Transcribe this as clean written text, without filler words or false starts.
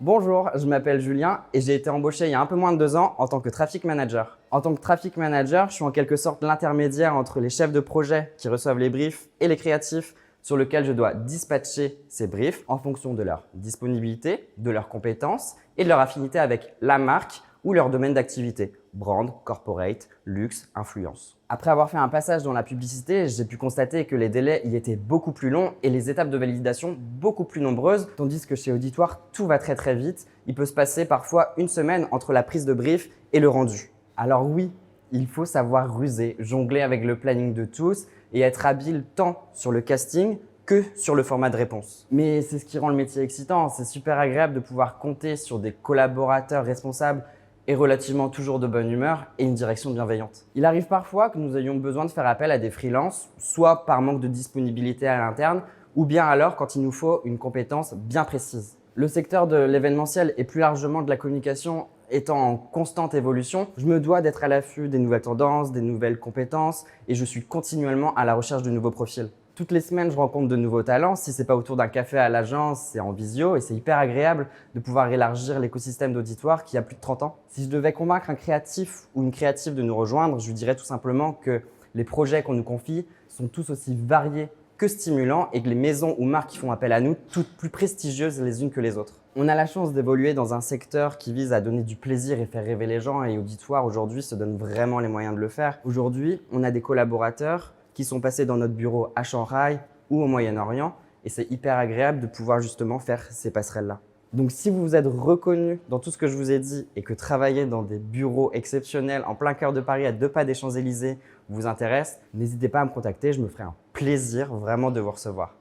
Bonjour, je m'appelle Julien et j'ai été embauché il y a un peu moins de 2 ans en tant que traffic manager. En tant que traffic manager, je suis en quelque sorte l'intermédiaire entre les chefs de projet qui reçoivent les briefs et les créatifs sur lesquels je dois dispatcher ces briefs en fonction de leur disponibilité, de leurs compétences et de leur affinité avec la marque ou leur domaine d'activité, brand, corporate, luxe, influence. Après avoir fait un passage dans la publicité, j'ai pu constater que les délais y étaient beaucoup plus longs et les étapes de validation beaucoup plus nombreuses, tandis que chez Auditoire, tout va très très vite. Il peut se passer parfois une semaine entre la prise de brief et le rendu. Alors oui, il faut savoir ruser, jongler avec le planning de tous et être habile tant sur le casting que sur le format de réponse. Mais c'est ce qui rend le métier excitant, c'est super agréable de pouvoir compter sur des collaborateurs responsables et relativement toujours de bonne humeur et une direction bienveillante. Il arrive parfois que nous ayons besoin de faire appel à des freelances, soit par manque de disponibilité à l'interne, ou bien alors quand il nous faut une compétence bien précise. Le secteur de l'événementiel et plus largement de la communication étant en constante évolution, je me dois d'être à l'affût des nouvelles tendances, des nouvelles compétences et je suis continuellement à la recherche de nouveaux profils. Toutes les semaines, je rencontre de nouveaux talents. Si ce n'est pas autour d'un café à l'agence, c'est en visio et c'est hyper agréable de pouvoir élargir l'écosystème d'Auditoire qui a plus de 30 ans. Si je devais convaincre un créatif ou une créative de nous rejoindre, je lui dirais tout simplement que les projets qu'on nous confie sont tous aussi variés que stimulants et que les maisons ou marques qui font appel à nous, toutes plus prestigieuses les unes que les autres. On a la chance d'évoluer dans un secteur qui vise à donner du plaisir et faire rêver les gens et Auditoire aujourd'hui se donne vraiment les moyens de le faire. Aujourd'hui, on a des collaborateurs qui sont passés dans notre bureau à Shanghai ou au Moyen-Orient et c'est hyper agréable de pouvoir justement faire ces passerelles-là. Donc si vous vous êtes reconnu dans tout ce que je vous ai dit et que travailler dans des bureaux exceptionnels en plein cœur de Paris à 2 pas des Champs-Élysées vous intéresse, n'hésitez pas à me contacter, je me ferai un plaisir vraiment de vous recevoir.